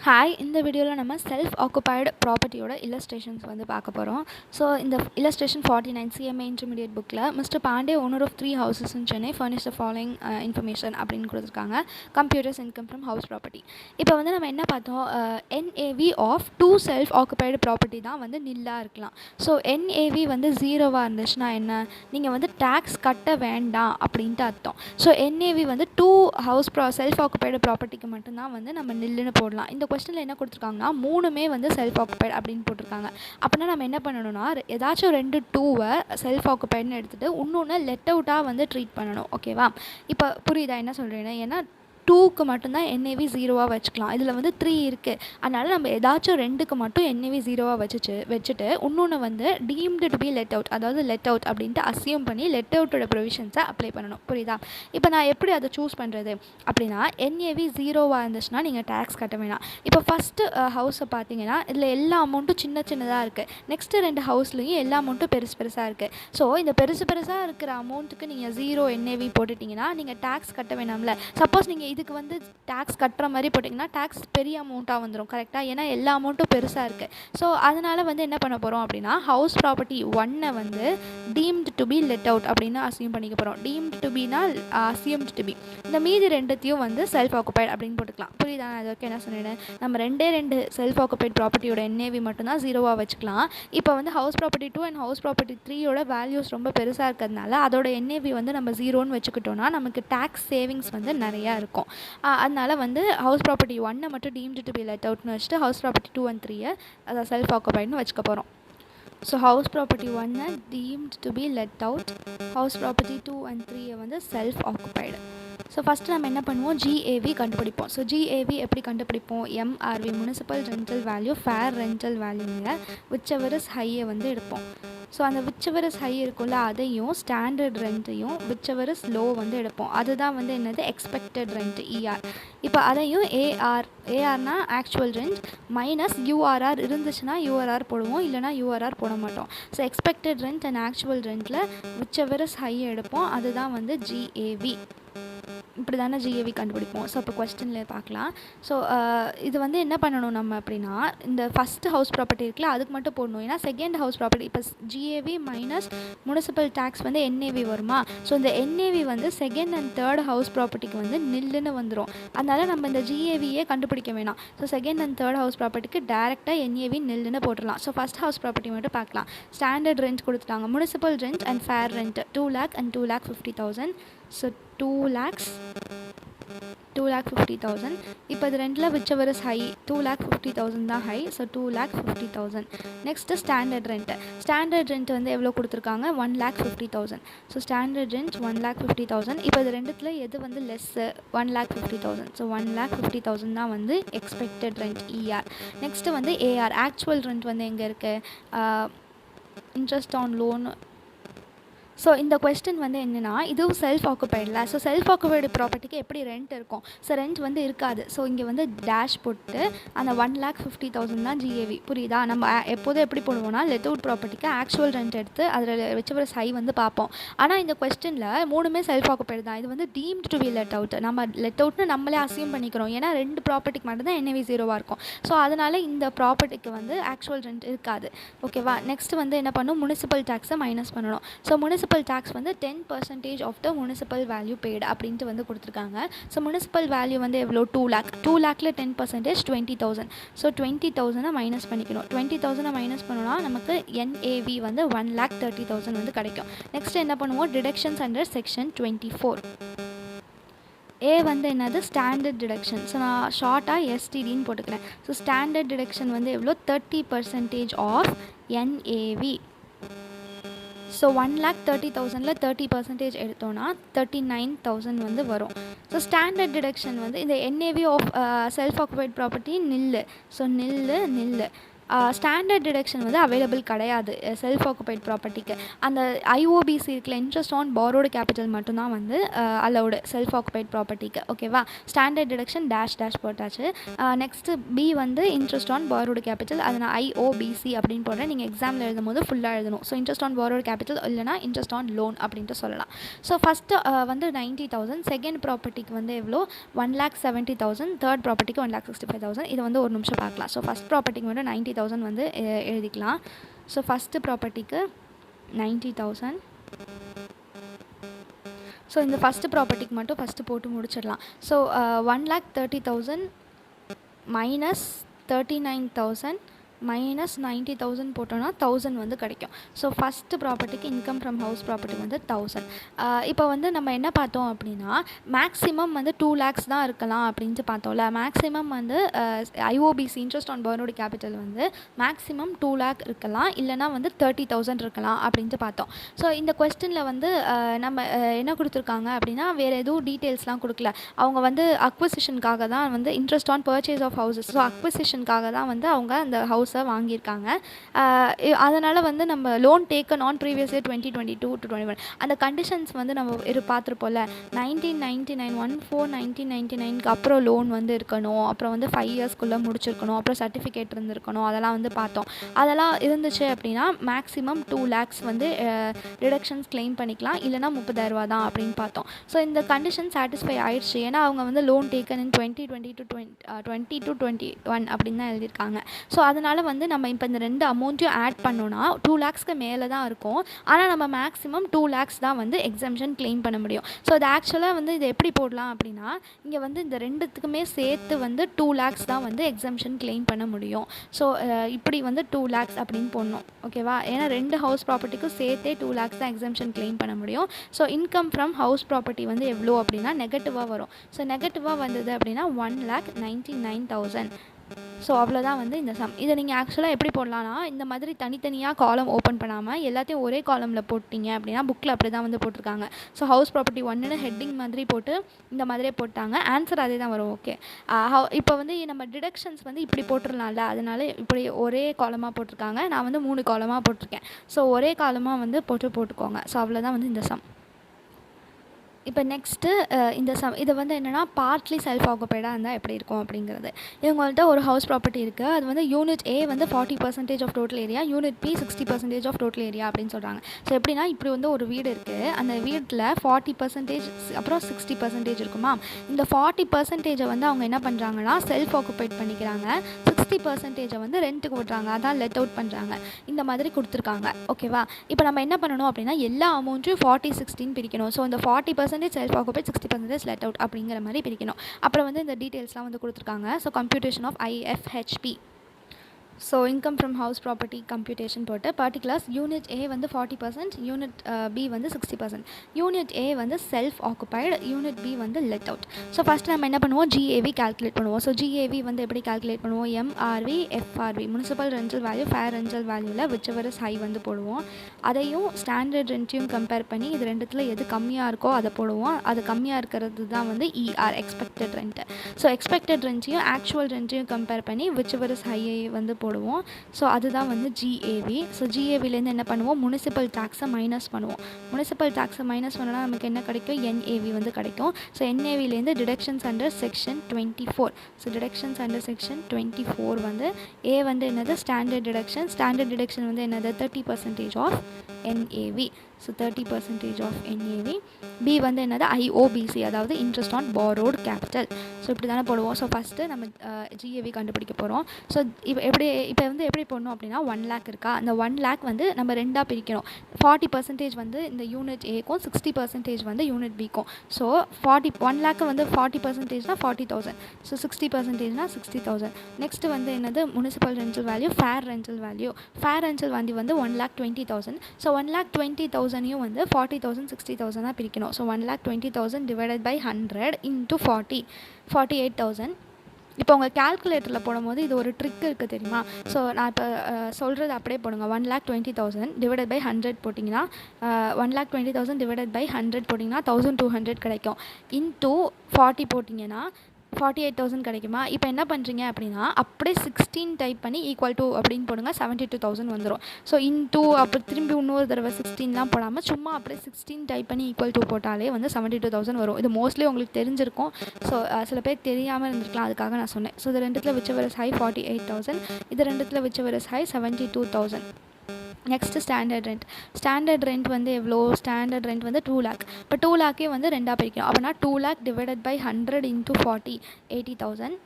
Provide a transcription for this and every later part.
Hi, இந்த வீடியோவில் நம்ம செல்ஃப் ஆக்குபைடு ப்ராப்பர்ட்டியோட இல்லஸ்ட்ரேஷன்ஸ் வந்து பார்க்க போகிறோம். ஸோ இந்த illustration 49 CMA Intermediate புக்கில் mister Pandey owner of 3 houses in Chennai furnish the following information அப்படின்னு கொடுத்துருக்காங்க. Computers income from house property. இப்போ வந்து நம்ம என்ன பார்த்தோம், NAV of 2 self occupied property தான் வந்து நில்லாக இருக்கலாம். ஸோ NAV வந்து ஜீரோவாக இருந்துச்சுன்னா என்ன, நீங்கள் வந்து டேக்ஸ் கட்ட வேண்டாம் அப்படின்ட்டு அர்த்தம். ஸோ NAV வந்து 2 ஹவுஸ் செல்ஃப் ஆக்குபைடு ப்ராப்பர்ட்டிக்கு மட்டும்தான் வந்து நம்ம நில்லுன்னு போடலாம். இந்த கொஸ்டினில் என்ன கொடுத்துருக்காங்கன்னா 3மே வந்து செல்ஃப் ஆக்குபைடு அப்படின்னு போட்டிருக்காங்க. அப்படின்னா நம்ம என்ன பண்ணணும்னா ஏதாச்சும் 2 2வை செல்ஃப் ஆக்குபைடுன்னு எடுத்துகிட்டு இன்னொன்று லெட் அவுட்டாக வந்து ட்ரீட் பண்ணணும். ஓகேவா? இப்போ புரியுதா என்ன சொல்கிறேன்னா? ஏன்னா 2க்கு மட்டும்தான் NAV ஜீரோவாக வச்சுக்கலாம். இதில் வந்து 3 இருக்குது. அதனால் நம்ம ஏதாச்சும் 2க்கு மட்டும் NAV ஜீரோவாக வச்சுட்டு இன்னொன்று வந்து deemed to be let out, அதாவது லெட் அவுட் அப்படின்ட்டு அசியூம் பண்ணி லெட் அவுட்டோட ப்ரொவிஷன்ஸை அப்ளை பண்ணணும். புரியுதா? இப்போ நான் எப்படி அதை சூஸ் பண்ணுறது அப்படின்னா, NAV ஜீரோவாக இருந்துச்சுன்னா நீங்கள் டேக்ஸ் கட்ட வேணாம். இப்போ ஃபஸ்ட்டு ஹவுஸை பார்த்தீங்கன்னா இதில் எல்லா அமௌண்ட்டும் சின்னதாக இருக்குது. நெக்ஸ்ட்டு 2 ஹவுஸ்லேயும் எல்லா அமௌண்ட்டும் பெருசாக இருக்குது. ஸோ இந்த பெருசாக இருக்கிற அமௌண்ட்டுக்கு நீங்கள் ஜீரோ NAV போட்டுட்டிங்கன்னா நீங்கள் டேக்ஸ் கட்ட வேணாம்ல. சப்போஸ் நீங்கள் இதுக்கு வந்து டேக்ஸ் கட்டுற மாதிரி போட்டிங்கன்னா டேக்ஸ் பெரிய அமௌண்ட்டாக வந்துடும். கரெக்டாக? ஏன்னா எல்லா அமௌண்ட்டும் பெருசாக இருக்குது. ஸோ அதனால் வந்து என்ன பண்ண போகிறோம் அப்படின்னா, ஹவுஸ் ப்ராப்பர்ட்டி 1 வந்து deemed to be let out அப்படின்னு அசியூம் பண்ணிக்க போகிறோம். டீம்டு டு பினா அசியூம்டு டு பி. இந்த மீதி 2த்தையும் வந்து செல்ஃப் ஆக்குபைட் அப்படின்னு போட்டுக்கலாம். புரியுதா? நான் அதுக்கு என்ன சொன்னேன், நம்ம 2 செல்ஃப் ஆக்குபைட் ப்ராப்பர்ட்டியோட NAV மட்டும்தான் ஜீரோவாக வச்சுக்கலாம். இப்போ வந்து house property 2 and house property 3யோட வேல்யூஸ் ரொம்ப பெருசாக இருக்கிறதுனால அதோட NAV வந்து நம்ம ஜீரோன்னு வச்சுக்கிட்டோன்னா நமக்கு டேக்ஸ் சேவிங்ஸ் வந்து நிறையா இருக்கும். அதனால் வந்து ஹவுஸ் ப்ராப்பர்ட்டி 1 மட்டும் டீம்டு டு பி லெட் அவுட்னு வச்சுட்டு ஹவுஸ் ப்ராப்பர்ட்டி 2 and 3 அதை செல்ஃப் ஆக்குபைடுன்னு வச்சுக்க போகிறோம். So house property 1 deemed to be let out, house property 2 and 3 வந்து செல்ஃப் ஆக்குபைடு. ஸோ ஃபஸ்ட்டு நம்ம என்ன பண்ணுவோம், GAV கண்டுபிடிப்போம். ஸோ GAV எப்படி கண்டுபிடிப்போம், MRV municipal rental value fair rental வேல்யூங்க விச் ஹையை வந்து எடுப்போம். ஸோ அந்த விச் ஹை இருக்கும்ல அதையும் ஸ்டாண்டர்ட் ரெண்ட்டையும் விச் லோ வந்து எடுப்போம். அதுதான் வந்து என்னது எக்ஸ்பெக்டட் ரெண்ட் ER. இப்போ அதையும் ARனா ஆக்சுவல் ரெண்ட் மைனஸ் URR இருந்துச்சுன்னா URR போடுவோம், இல்லைனா URR போட மாட்டோம். So expected rent and actual ரெண்ட்டில் விச் ஹை எடுப்போம். அதுதான் வந்து GAV. இப்படி தானே GAV கண்டுபிடிப்போம். ஸோ இப்போ கொஸ்டினில் பார்க்கலாம். ஸோ இது வந்து என்ன பண்ணணும் நம்ம அப்படின்னா, இந்த ஃபஸ்ட்டு ஹவுஸ் ப்ராப்பர்ட்டி இருக்குல்ல அதுக்கு மட்டும் போடணும். ஏன்னா செகண்ட் ஹவுஸ் ப்ராப்பர்ட்டி இப்போ GAV மைனஸ் முனிசிபல் டேக்ஸ் வந்து NAV வருமா. ஸோ இந்த NAV வந்து செகண்ட் அண்ட் தேர்ட் ஹவுஸ் ப்ராப்பர்ட்டிக்கு வந்து நில்லுன்னு வந்துடும். அதனால் நம்ம இந்த GAVயே கண்டுபிடிக்க வேணாம். So second and third house ப்ராப்பர்ட்டிக்கு டேரெக்டாக NAV நில்லுன்னு போட்டுடலாம். ஸோ ஃபஸ்ட் ஹவுஸ் ப்ராப்பர்ட்டி மட்டும் பார்க்கலாம். ஸ்டாண்டர்ட் ரெண்ட் கொடுத்துட்டாங்க, municipal rent and fair rent 2 lakh and 2,50,000. So 2,50,000. இப்போ இது ரெண்டில் விச் ஹை, 2,50,000 தான் high. So 2,50,000. Next standard rent வந்து எவ்வளோ கொடுத்துருக்காங்க, 1,50,000. So standard rent 1,50,000. இப்போ இது ரெண்டுத்தில் எது வந்து லெஸ்ஸு, 1,50,000. ஸோ 1,50,000 தான் வந்து எக்ஸ்பெக்டட் ரெண்ட் ER. நெக்ஸ்ட்டு வந்து AR ஆக்சுவல் ரெண்ட் வந்து எங்கே இருக்குது, இன்ட்ரெஸ்ட் ஆன் லோன். ஸோ இந்த கொஸ்டின் வந்து என்னென்னா, இதுவும் செல்ஃப் ஆக்குபைடில். ஸோ செல்ஃப் ஆக்குபைடு ப்ராப்பர்ட்டிக்கு எப்படி ரெண்ட் இருக்கும், ஸோ ரெண்ட் வந்து இருக்காது. ஸோ இங்கே வந்து டேஷ் போட்டு அந்த 1,50,000 தான் GAV. புரியுதா? நம்ம எப்போதும் எப்படி போடுவோம்னா லெட் அவுட் ப்ராப்பர்ட்டிக்கு ஆக்சுவல் ரெண்ட் எடுத்து அதில் விச் ஹை வந்து பார்ப்போம். ஆனால் இந்த கொஸ்டினில் 3மே செல்ஃப் ஆக்குபைடு தான். இது வந்து deemed to be let out. நம்ம லெட் அவுட்னு நம்மளே அசியூம் பண்ணிக்கிறோம். ஏன்னா 2 ப்ராப்பர்ட்டிக்கு மட்டும்தான் NAV ஜீரோவாக இருக்கும். ஸோ அதனால் இந்த ப்ராப்பர்ட்டிக்கு வந்து ஆக்சுவல் ரெண்ட் இருக்காது. ஓகேவா? நெக்ஸ்ட் வந்து என்ன பண்ணும், முனிசிபல் டேக்ஸை மைனஸ் பண்ணணும். ஸோ முனிசிபல் டேக்ஸ் வந்து 10% of the municipal value paid அப்படின்ட்டு வந்து கொடுத்துருக்காங்க. ஸோ முனிசிபல் வேல்யூ வந்து எவ்வளோ, 2 lakh. 2 lakhல 10% 20,000. ஸோ 20,000 மைனஸ் பண்ணிக்கணும். 20,000 மைனஸ் பண்ணோன்னா நமக்கு NAV வந்து 1,30,000 வந்து கிடைக்கும். நெக்ஸ்ட் என்ன பண்ணுவோம், டிடக்ஷன்ஸ் அண்டர் செக்ஷன் 24. வந்து என்னது, ஸ்டாண்டர்ட் டிடக்ஷன். ஸோ நான் ஷார்ட்டாக STDன்னு போட்டுக்கிறேன். ஸோ ஸ்டாண்டர்ட் டிடக்ஷன் வந்து எவ்வளோ, 30% ஆஃப் NAV. ஸோ 1,30,000ல் 30% எடுத்தோன்னா 39,000 வந்து வரும். ஸோ ஸ்டாண்டர்ட் டிடக்ஷன் வந்து இந்த NAV of self occupied property nil. So nil. Standard deduction வந்து அவைலபிள் கிடையாது செல்ஃப் ஆக்குபைட் ப்ராப்பர்ட்டிக்கு. அந்த ஐஓபிசி இருக்குல்ல, இன்ட்ரெஸ்ட் ஆன் பாரோடு கேபிட்டல் மட்டும்தான் வந்து அலௌடு செல்ஃப் ஆக்குபைட் ப்ராப்பர்ட்டிக்கு. ஓகேவா, ஸ்டாண்டர்ட் டிடக்ஷன் டேஷ் டேஷ் போட்டாச்சு. நெக்ஸ்ட்டு பி வந்து இன்ட்ரெஸ்ட் ஆன் பாரோடு கேபிட்டல், அது நான் ஐஓபிசி அப்படின்னு போடுறேன். நீங்கள் எக்ஸாமில் எழுதும் போது ஃபுல்லாக எழுதணும். So interest on borrowed capital இல்லைனா இன்ட்ரெஸ்ட் ஆன் லோன் அப்படின்ட்டு சொல்லலாம். ஸோ ஃபஸ்ட்டு வந்து 90,000, செகண்ட் ப்ராப்பர்ட்டிக்கு வந்து எவ்வளோ 1,70,000, தேர்ட் ப்ராப்பர்ட்டிக்கு 1,65,000. இது வந்து ஒரு நிமிஷம் பார்க்கலாம். ஸோ ஃபஸ்ட் ப்ராப்பர்ட்டிக்கு வந்து 90,000 வந்து எழுதிக்கலாம். ஸோ ஃபஸ்ட்டு ப்ராப்பர்ட்டிக்கு 90,000. ஸோ இந்த ஃபஸ்ட்டு ப்ராப்பர்ட்டிக்கு மட்டும் ஃபஸ்ட்டு போட்டு முடிச்சிடலாம். ஸோ 1,30,000 மைனஸ் 39,000 மைனஸ் 90,000 போட்டோன்னா 1,000 வந்து கிடைக்கும். ஸோ ஃபஸ்ட்டு ப்ராப்பர்ட்டிக்கு இன்கம் ஃப்ரம் ஹவுஸ் ப்ராப்பர்ட்டி வந்து 1,000. இப்போ வந்து நம்ம என்ன பார்த்தோம் அப்படின்னா, மேக்ஸிமம் வந்து 2 lakhs தான் இருக்கலாம் அப்படின்ட்டு பார்த்தோம்ல. மேக்ஸிமம் வந்து ஐஓபிசி இன்ட்ரெஸ்ட் ஆன் பாரோடு கேபிட்டல் வந்து மேக்ஸிமம் 2 lakh இருக்கலாம், இல்லைனா வந்து 30,000 இருக்கலாம் அப்படின்ட்டு பார்த்தோம். ஸோ இந்த கொஸ்டினில் வந்து நம்ம என்ன கொடுத்துருக்காங்க அப்படின்னா, வேறு எதுவும் டீட்டெயில்ஸ்லாம் கொடுக்கல. அவங்க வந்து அக்விசிஷனுக்காக தான் வந்து interest on purchase of houses, so அக்விசிஷனுக்காக தான் வந்து அவங்க அந்த ஹவுஸை வாங்கியிருக்காங்க. அதனால் வந்து நம்ம loan taken on previous year 2022 to 2021 அந்த கண்டிஷன்ஸ் வந்து நம்ம பார்த்துருப்போம்ல. 1999 1/4/1999க்கு அப்புறம் லோன் வந்து இருக்கணும், அப்புறம் வந்து 5 yearsக்குள்ளே முடிச்சிருக்கணும், அப்புறம் சர்டிஃபிகேட் இருந்திருக்கணும், அதெல்லாம் வந்து பார்த்தோம். அதெல்லாம் இருந்துச்சு அப்படின்னா மேக்ஸிமம் 2 lakhs வந்து ரிடக்ஷன்ஸ் கிளைம் பண்ணிக்கலாம், இல்லைனா 30,000 தான் அப்படின்னு பார்த்தோம். ஸோ இந்த கண்டிஷன் சாட்டிஸ்ஃபை ஆயிடுச்சு. ஏன்னா அவங்க வந்து லோன் டேக்கன் இன் 2020 to 2021 அப்படின்னு தான் எழுதியிருக்காங்க. ஸோ அதனால் வந்து நம்ம இப்போ இந்த ரெண்டு அமௌண்ட்டையும் ஆட் பண்ணோன்னா 2 lakhsக்கு மேலே தான் இருக்கும். ஆனால் நம்ம மேக்ஸிமம் 2 lakhs தான் வந்து எக்ஸம்ஷன் கிளைம் பண்ண முடியும். ஸோ இது ஆக்சுவலாக வந்து இது எப்படி போடலாம் அப்படின்னா, இங்கே வந்து இந்த ரெண்டுத்துக்குமே சேர்த்து வந்து 2 lakhs தான் வந்து எக்ஸம்ஷன் கிளைம் பண்ண முடியும். ஸோ இப்படி வந்து 2 lakhs அப்படின்னு போடணும். ஓகேவா, ஏன்னா ரெண்டு ஹவுஸ் ப்ராப்பர்ட்டிக்கும் சேர்த்தே 2 lakhs தான் எக்ஸம்ஷன் கிளைம் பண்ண முடியும். So income from house property வந்து எவ்வளோ அப்படின்னா நெகட்டிவாக வரும். ஸோ நெகட்டிவாக வந்தது அப்படின்னா 1,99,000. ஸோ அவ்வளோதான் வந்து இந்த சம். இதை நீங்கள் ஆக்சுவலாக எப்படி போடலான்னா, இந்த மாதிரி தனித்தனியாக காலம் ஓப்பன் பண்ணாமல் எல்லாத்தையும் ஒரே காலமில் போட்டிங்க அப்படின்னா, புக்கில் அப்படி தான் வந்து போட்டிருக்காங்க. ஸோ ஹவுஸ் ப்ராப்பர்ட்டி 1ன்னு ஹெட்டிங் மாதிரி போட்டு இந்த மாதிரியே போட்டாங்க. ஆன்சர் அதே தான் வரும். ஓகே, இப்போ வந்து நம்ம டிடக்ஷன்ஸ் வந்து இப்படி போட்டுடலாம்ல, அதனால இப்படி ஒரே காலமாக போட்டிருக்காங்க. நான் வந்து 3 காலமாக போட்டிருக்கேன். ஸோ ஒரே காலமாக வந்து போட்டுக்கோங்க. ஸோ அவ்வளோதான் வந்து இந்த சம். இப்போ நெக்ஸ்ட்டு இந்த இது வந்து என்னென்னா, பார்ட்லி செல்ஃப் ஆக்குபைடாக இருந்தால் எப்படி இருக்கும் அப்படிங்கிறது. இவங்கள்ட்ட ஒரு ஹவுஸ் ப்ராப்பர்ட்டி இருக்குது. அது வந்து யூனிட் ஏ வந்து 40% of total area, unit B 60% of total area அப்படின்னு சொல்கிறாங்க. ஸோ எப்படின்னா, இப்படி வந்து ஒரு வீடு இருக்குது. அந்த வீட்டில் 40% அப்புறம் 60% இருக்குமா. இந்த 40% வந்து அவங்க என்ன பண்ணுறாங்கன்னா செல்ஃப் ஆக்குபைட் பண்ணிக்கிறாங்க, 60% வந்து ரெண்ட்டுக்கு விட்றாங்க, அதான் லெட் அவுட் பண்ணுறாங்க. இந்த மாதிரி கொடுத்துருக்காங்க. ஓகேவா, இப்போ நம்ம என்ன பண்ணணும் அப்படின்னா, எல்லா அமௌண்ட்டையும் 40/60 பிரிக்கணும். ஸோ இந்த 40% செல்ஃப் ஆக்குபைட், 60% லெட் அவுட் அப்படிங்கிற மாதிரி பிரிக்கணும். அப்புறம் வந்து இந்த டீட்டெயில்ஸ்லாம் வந்து கொடுத்துருக்காங்க. So computation of IFHP. So income from house property computation போட்டு பர்டிகுலர்ஸ் யூனிட் ஏ வந்து 40%, யூனிட் பி வந்து 60%. யூனிட் ஏ வந்து செல்ஃப் ஆக்குபைடு, யூனிட் பி வந்து லெட் அவுட். ஸோ ஃபஸ்ட்டு நம்ம என்ன பண்ணுவோம், GAV கால்குலேட் பண்ணுவோம். ஸோ GAV வந்து எப்படி கால்குலேட் பண்ணுவோம், MRV FRV municipal rental value fair rental வேல்யூவில் விச்செவர் இஸ் ஹை வந்து போடுவோம். அதையும் ஸ்டாண்டர்ட் ரெண்ட்டையும் கம்பேர் பண்ணி இது ரெண்டுத்தில் எது கம்மியாக இருக்கோ அதை போடுவோம். அது கம்மியாக இருக்கிறது தான் வந்து ER expected rent. So expected ரெண்ட்டையும் ஆக்சுவல் ரெண்ட்டையும் கம்பேர் பண்ணி விச்செவர் இஸ் ஹையை வந்து போடுவோம். ஸோ அதுதான் வந்து GAV. ஸோ GAVலேருந்து என்ன பண்ணுவோம், முனிசிபல் டேக்ஸை மைனஸ் பண்ணுவோம். முனிசிபல் டேக்ஸை மைனஸ் பண்ணோன்னா நமக்கு என்ன கிடைக்கும், NAV வந்து கிடைக்கும். ஸோ NAVலேருந்து deductions under section 24. So deductions under section 24 வந்து A வந்து என்னது, ஸ்டாண்டர்ட் டிடக்ஷன். ஸ்டாண்டர்ட் டிடக்ஷன் வந்து என்னது, 30% of NAV. So 30% of NAV. B வந்து என்னது, IOBC, அதாவது interest on borrowed capital. So இப்படி தானே போடுவோம். ஸோ ஃபஸ்ட்டு நம்ம GAV கண்டுபிடிக்க போகிறோம். ஸோ இப்போ வந்து எப்படி போடணும் அப்படின்னா, 1 lakh இருக்கா, அந்த 1 lakh வந்து நம்ம ரெண்டாக பிரிக்கணும். 40% வந்து இந்த யூனிட் ஏக்கும், 60% வந்து யூனிட் பிக்கும். ஸோ 1 lakh வந்து 40%னா 40,000. ஸோ 60%னா 60,000. நெக்ஸ்ட்டு வந்து என்னது, municipal rental value fair rental value. Fair rental value வந்து 1,20,000. ஸோ 1,20,000 வந்து 40,000 60,000 பிரிக்கணும். So 1,20,000 divided by 100 into 40 48,000. இப்போ உங்கள் கேல்குலேட்டரில் போடும்போது இது ஒரு ட்ரிக் இருக்குது தெரியுமா. ஸோ நான் இப்போ சொல்கிறது அப்படியே போடுங்க. 1,20,000 டிவைடட் பை 100 போட்டிங்கன்னா 1,20,000 டிவைடட் பை 100 போட்டிங்கன்னா 1,200 கிடைக்கும். இன்ட்டு 40 போட்டிங்கன்னா 48,000 கிடைக்குமா? இப்போ என்ன பண்ணுறீங்க அப்படின்னா அப்படியே 16 டைப் பண்ணி ஈக்குவல் டு அப்படின்னு போடுங்க, 72,000 வந்துடும். ஸோ இன்டூ அப்போ திரும்பி இன்னொரு தடவை 16லாம் போடாமல் சும்மா அப்படியே 16 டைப் பண்ணி ஈக்குவல் டு போட்டாலே வந்து 72,000 வரும். இது மோஸ்ட்லி உங்களுக்கு தெரிஞ்சிருக்கும். ஸோ சில பேர் தெரியாமல் இருந்திருக்கலாம், அதுக்காக நான் சொன்னேன். ஸோ இது ரெண்டுத்தில் whichever is high 48,000, இது ரெண்டுத்தில் whichever is high 72,000. Next standard rent வந்து எவ்வளோ? ஸ்டாண்டர்ட் ரெண்ட் வந்து 2 lakh. இப்போ 2 lakhே வந்து ரெண்டாக பிரிக்கணும். அப்படின்னா 2 lakh divided by 100 into 40, 80,000.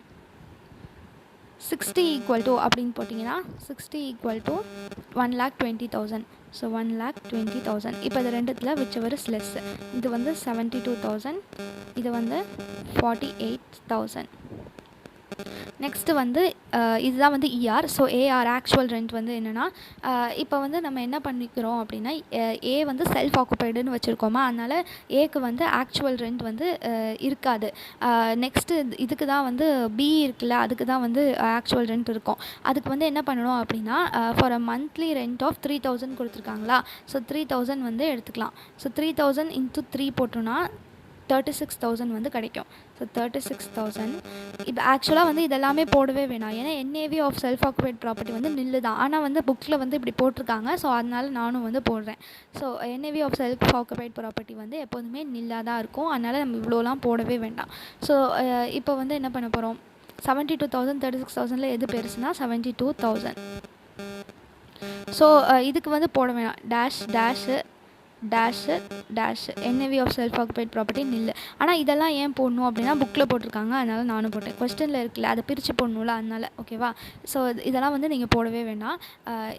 60 equal to அப்படின்னு போட்டிங்கன்னா 60 ஈக்குவல் டு 1,20,000. ஸோ 1,20,000. இப்போ இது ரெண்டுத்தில் whichever is less. இது வந்து 72,000, இது வந்து 48,000. நெக்ஸ்ட்டு வந்து இதுதான் வந்து ER. So AR actual rent வந்து என்னென்னா, இப்போ வந்து நம்ம என்ன பண்ணிக்கிறோம் அப்படின்னா, ஏ வந்து செல்ஃப் ஆக்குபைடுன்னு வச்சுருக்கோமா, அதனால் ஏக்கு வந்து ஆக்சுவல் ரெண்ட் வந்து இருக்காது. நெக்ஸ்ட்டு இதுக்கு தான் வந்து பி இருக்குல்ல, அதுக்கு தான் வந்து ஆக்சுவல் ரெண்ட் இருக்கும். அதுக்கு வந்து என்ன பண்ணணும் அப்படின்னா, for a monthly rent of 3,000 கொடுத்துருக்காங்களா, ஸோ 3,000 வந்து எடுத்துக்கலாம். ஸோ 3,000 into 3 போட்டோன்னா 36,000 வந்து கிடைக்கும். ஸோ 36,000. இப்போ ஆக்சுவலாக வந்து இதெல்லாமே போடவே வேணாம், ஏன்னா NAV of self occupied property nil நில்லு தான். ஆனால் வந்து புக்கில் வந்து இப்படி போட்டிருக்காங்க, ஸோ அதனால் நானும் வந்து போடுறேன். So NAV of self occupied property வந்து எப்போதுமே நில்லாக தான் இருக்கும், அதனால் நம்ம இவ்வளோலாம் போடவே வேண்டாம். ஸோ இப்போ வந்து என்ன பண்ண போகிறோம், 72,000 36,000 எது பெருசுனா 72,000. ஸோ இதுக்கு வந்து போட வேணாம், dash NAV of self occupied property nil. ஆனால் இதெல்லாம் ஏன் போடணும் அப்படின்னா புக்கில் போட்டிருக்காங்க, அதனால் நானும் போட்டேன். கொஸ்டினில் இருக்குல்ல, அதை பிரித்து போடணும்ல, அதனால் ஓகேவா. ஸோ இதெல்லாம் வந்து நீங்கள் போடவே வேண்டாம்,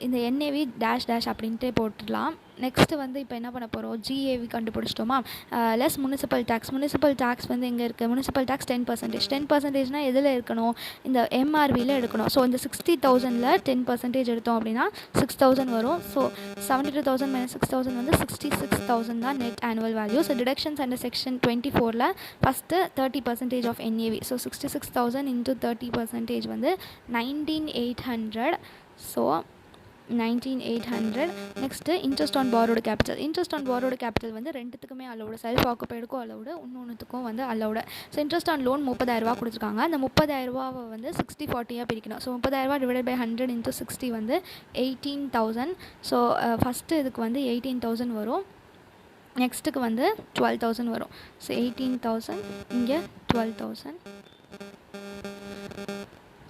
இந்த NAV டேஷ் அப்படின்ட்டு போட்டுடலாம். நெக்ஸ்ட்டு வந்து இப்போ என்ன பண்ண போகிறோம், GAV கண்டுபிடிச்சிட்டோமா, லெஸ் முனிசிபல் டேக்ஸ் வந்து எங்கே இருக்குது, முனிசிபல் டேக்ஸ் 10%. 10%னால் எதில் இருக்கணும், இந்த MRVயில் எடுக்கணும். ஸோ இந்த 60,000ல் 10% எடுத்தோம் அப்படின்னா 6,000 வரும். ஸோ 72,000 minus 6,000 வந்து 66,000 தான் net annual value. So deductions under section 24ல் first 30% of NAV. So 66,000 into 30% வந்து 19,800. So 19,800. Next interest on borrowed capital வந்து ரெண்டுத்துக்குமே அலௌடு, செல்ஃப் ஆக்குபைடுக்கும் அலௌடு, இன்னொன்றுத்துக்கும் வந்து allowed. So interest on loan 30,000 கொடுத்துருக்காங்க. அந்த 30,000 வந்து 60-40 பிரிக்கணும். ஸோ 30,000 டிவைடட் பை 100 into 60 வந்து 18,000. ஸோ ஃபஸ்ட்டு இதுக்கு வந்து 18,000 வரும், நெக்ஸ்ட்டுக்கு வந்து 12,000 வரும். ஸோ 18,000 இங்கே 12,000.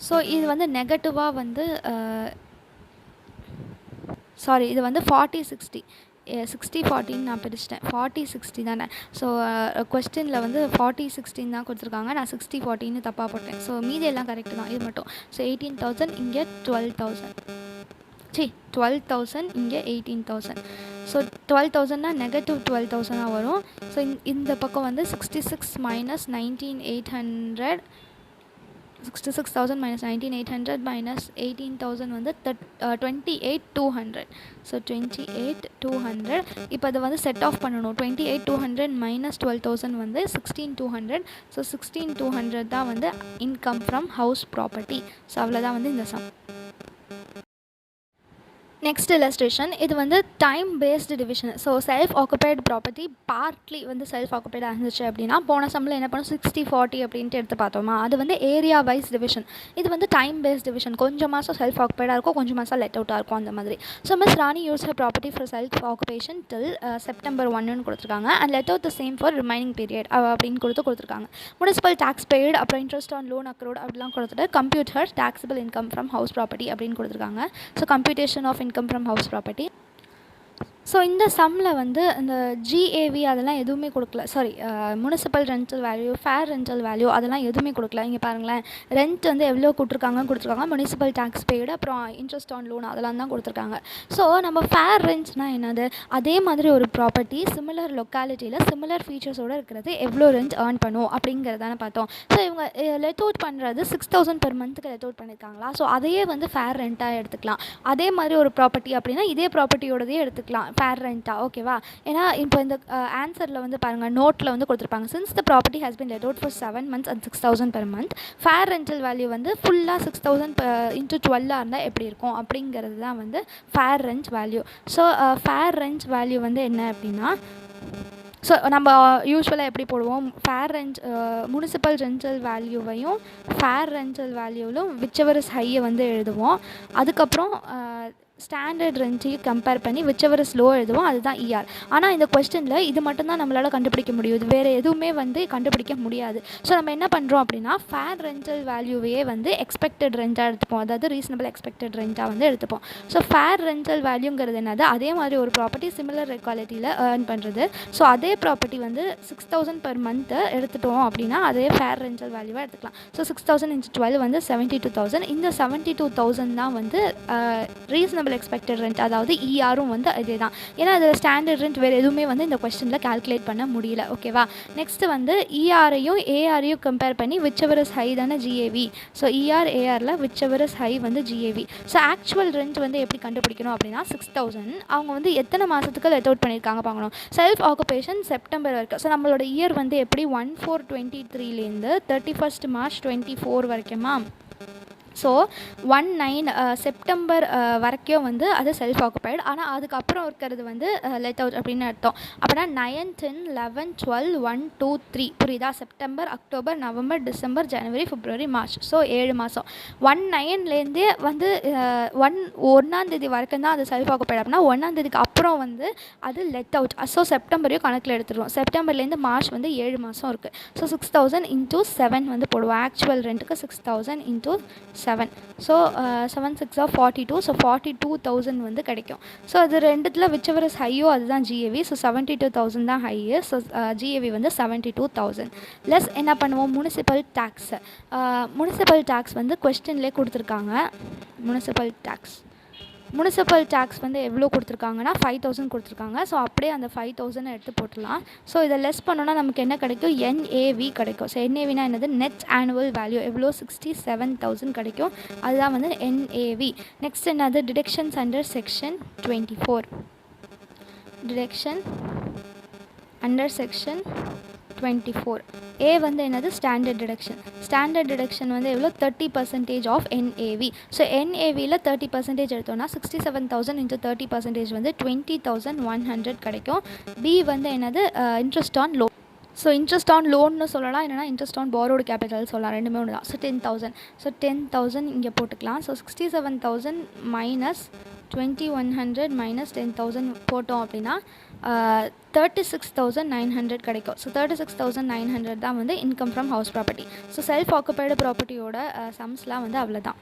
ஸோ இது வந்து நெகட்டிவாக வந்து சாரி, இது வந்து 40-60 60-40ன்னு நான் பிரிச்சிட்டேன், 40-60 தானே. ஸோ கொஸ்டினில் வந்து 40-16 தான் கொடுத்துருக்காங்க, நான் 60-40ன்னு தப்பாக போட்டேன். ஸோ மீதி எல்லாம் கரெக்டு தான், இது மட்டும். ஸோ 18,000 இங்கே 12,000, 12,000 இங்கே 18,000. ஸோ 12,000னா நெகட்டிவ் 12,000 வரும். ஸோ இந்த பக்கம் வந்து 66 minus 19,800, 66,000 minus 19,800 minus 18,000 வந்து 28,200. ஸோ 28,200. இப்போ அதை வந்து செட் ஆஃப் பண்ணணும். 28,200 minus 12,000 வந்து 16,200. ஸோ 16,200 தான் வந்து income from house property. So அவ்வளோதான் வந்து இந்த சம். நெக்ஸ்ட் இல்லஸ்ட்ரேஷன், இது வந்து time based division. So self occupied property partly வந்து செல்ஃப் ஆக்குபைடாக இருந்துச்சு அப்படின்னா போன சம்மில் என்ன பண்ணும் 60-40 அப்படின்ட்டு எடுத்து பார்த்தோமா, அது வந்து ஏரியா வைஸ் டிவிஷன். இது வந்து டைம் பேஸ்ட் டிவிஷன், கொஞ்சம் மாதம் செல்ஃப் ஆக்குபைடாக இருக்கும், கொஞ்சம் மாதம் லெட் அவுட்டாக இருக்கும், அந்த மாதிரி. So miss Rani use her property for self occupation till September 1 கொடுத்துருக்காங்க, and let out the same for remaining period அப்படின்னு கொடுத்துருக்காங்க. முனிசிபல் டேக்ஸ் பெய்டு, அப்புறம் இன்ட்ரெஸ்ட் ஆன் லோன் அக்ரோட் அப்படிலாம் கொடுத்துட்டு computer taxable income from house property அப்படின்னு கொடுத்துருக்காங்க. So computation of income from house property. So இந்த சம்மில் வந்து இந்த GAV அதெல்லாம் எதுவுமே கொடுக்கல, sorry municipal rental value, fair rental value அதெல்லாம் எதுவுமே கொடுக்கல. இங்கே பாருங்களேன், ரெண்ட் வந்து எவ்வளோ கொடுத்துருக்காங்க, முனிசிபல் டேக்ஸ் பெய்டு, அப்புறம் இன்ட்ரெஸ்ட் ஆன் லோன் அதெல்லாம் தான் கொடுத்துருக்காங்க. ஸோ நம்ம ஃபேர் ரெண்ட்ஸ்னால் என்னது, அதே மாதிரி ஒரு ப்ராப்பர்ட்டி சிமிலர் லொக்காலிட்டியில் சிமிலர் ஃபீச்சர்ஸோடு இருக்கிறது எவ்வளோ ரெண்ட் ஏர்ன் பண்ணும் அப்படிங்கிறதான பார்த்தோம். ஸோ இவங்க லெட் அவுட் பண்ணுறது 6,000 per monthக்கு லெட் அவுட் பண்ணியிருக்காங்களா, ஸோ அதையே வந்து ஃபேர் ரெண்ட்டாக எடுத்துக்கலாம். அதே மாதிரி ஒரு ப்ராப்பர்ட்டி அப்படின்னா இதே ப்ராப்பர்ட்டியோடதே எடுத்துக்கலாம் ஃபேர் ரெண்ட்டா, ஓகேவா. ஏன்னா இப்போ இந்த ஆன்சரில் வந்து பாருங்கள், நோட்டில் வந்து கொடுத்துருப்பாங்க, since the property has been let out for 7 months and 6,000 per month, fair rental value வந்து ஃபுல்லாக 6,000 into 12 இருந்தால் எப்படி இருக்கும் அப்படிங்கிறது தான் வந்து fair rent value. So fair rent value வந்து என்ன அப்படின்னா ஸோ நம்ம யூஸ்வலாக எப்படி போடுவோம், ஃபேர் ரெண்ட் முனிசிபல் ரெண்டல் வேல்யூவையும் ஃபேர் ரெண்டல் வேல்யூவிலும் விச்செவர் இஸ் ஹையை வந்து எழுதுவோம். அதுக்கப்புறம் ஸ்டாண்டர்ட் ரெண்ட்டையும் கம்பேர் பண்ணி விச்செவர் இஸ் லோ எழுதுவோம், அதுதான் இஆர். ஆனால் இந்த கொஸ்டினில் இது மட்டும்தான் நம்மளால் கண்டுபிடிக்க முடியும், இது வேறு எதுவுமே வந்து கண்டுபிடிக்க முடியாது. ஸோ நம்ம என்ன பண்ணுறோம் அப்படின்னா ஃபேர் ரெண்டல் வேல்யூவையே வந்து எக்ஸ்பெக்டட் ரெண்ட்டாக எடுத்துப்போம், அதாவது ரீசனபிள் எக்ஸ்பெக்டட் ரெண்ட்டாக வந்து எடுத்துப்போம். ஸோ ஃபேர் ரெண்டல் வேல்யூங்கிறது என்னது, அதே மாதிரி ஒரு ப்ராப்பர்ட்டி சிமிலர் குவாலிட்டியில் ஏர்ன் பண்ணுறது. ஸோ அதே ப்ராப்பர்ட்டி வந்து 6,000 பெர் மந்த்து எடுத்துட்டோம் அப்படின்னா அதே ஃபேர் ரெண்டல் வேல்யூவாக எடுத்துக்கலாம். ஸோ 6,000 × 12 வந்து 72,000. இந்த 72,000 தான் வந்து ரீசனபிள் எக்ஸ்பெக்டட் ரெண்ட், அதாவது இஆரும் வந்து இதே தான். ஏன்னா அதில் ஸ்டாண்டர்ட் ரெண்ட் வேறு எதுவுமே வந்து இந்த கொஸ்டினில் கால்குலேட் பண்ண முடியல. ஓகேவா, நெக்ஸ்ட்டு வந்து இஆரையும் ஏஆரையும் கம்பேர் பண்ணி விச்செவர் இஸ் ஹை தானே ஜிஏவி. ஸோ இஆர் ஏஆரில் விச்செவர் இஸ் ஹை வந்து ஜிஏவி. ஸோ ஆக்சுவல் ரெண்ட் வந்து எப்படி கண்டுபிடிக்கணும் அப்படின்னா 6,000 அவங்க வந்து எத்தனை மாதத்துக்கு லெட் அவுட் பண்ணியிருக்காங்க பார்க்கணும். செல்ஃப் ஆக்குபேஷன் செப்டம்பர் வரைக்கும். ஸோ நம்மளோட இயர் வந்து எப்படி 1/4/23லேருந்து 31 March 2024 வரைக்குமா. ஸோ 1/9 செப்டம்பர் வரைக்கும் வந்து அது செல்ஃப் ஆக்குபைடு. ஆனால் அதுக்கப்புறம் இருக்கிறது வந்து லெட் அவுட் அப்படின்னு அர்த்தம். அப்படின்னா 9, 10, 11, 12, 1, 2, 3 புரியுதா. செப்டம்பர், அக்டோபர், நவம்பர், டிசம்பர், ஜனவரி, பிப்ரவரி, மார்ச். ஸோ 7 மாதம். 1/9லேருந்தே வந்து 1ஆம் தேதி வரைக்கும் தான் அது செல்ஃப் ஆக்குபைடு. அப்படின்னா 1ஆம் தேதிக்கு அப்புறம் வந்து அது லெட் அவுட். ஸோ செப்டம்பரையும் கணக்கில் எடுத்துருவோம். செப்டம்பர்லேருந்து மார்ச் வந்து 7 மாதம் இருக்குது. ஸோ 6,000 × 7 வந்து போடுவோம். ஆக்சுவல் ரெண்ட்டுக்கு 6,000 × 7. ஸோ 7 6 42. ஸோ 42,000 வந்து கிடைக்கும். ஸோ அது ரெண்டுத்தில் விச்செவர் இஸ் ஹையோ அதுதான் ஜிஏவி. ஸோ 72,000 தான் ஹையு. ஸோ ஜிஏவி வந்து 72,000. லெஸ் என்ன பண்ணுவோம், முனிசிபல் டேக்ஸு. முனிசிபல் டேக்ஸ் வந்து கொஸ்டின்லேயே கொடுத்துருக்காங்க. முனிசிபல் டேக்ஸ் வந்து எவ்வளோ கொடுத்துருக்காங்கன்னா 5,000 கொடுத்துருக்காங்க. ஸோ அப்படியே அந்த 5,000 எடுத்து போட்டுடலாம். ஸோ இதை லெஸ் பண்ணோன்னா நமக்கு என்ன கிடைக்கும், என்ஏவி கிடைக்கும். ஸோ என்ஏவினா என்னது, நெட் ஆனுவல் வேல்யூ எவ்வளோ 67,000 கிடைக்கும், அதுதான் வந்து என்ஏவி. நெக்ஸ்ட் என்னது, deductions under section 24. Deduction under section 24. A வந்து என்னது, ஸ்டாண்டர்ட் டிடக்ஷன். ஸ்டாண்டர்ட் டிடக்ஷன் வந்து எவ்வளோ 30% ஆஃப் என்ஏவி. ஸோ என்ஏவியில் 30% எடுத்தோன்னா 67,000 × 30% வந்து 20,100 கிடைக்கும். பி வந்து என்னது, interest on loan. So interest on லோன்னு சொல்லலாம், இல்லைனா இன்ட்ரெஸ்ட் ஆன் பாரோடு கேபிட்டல் சொல்லலாம், ரெண்டுமே ஒன்று தான். ஸோ 10,000. ஸோ 10,000 இங்கே போட்டுக்கலாம். ஸோ 67,000 மைனஸ் 2,100 மைனஸ் 10,000 போட்டோம் அப்படின்னா 36,900 கிடைக்கும். ஸோ 36,900 தான் வந்து income from house property. So self occupied ப்ராப்பர்ட்டியோட சம்ஸ்லாம் வந்து அவ்வளோதான்.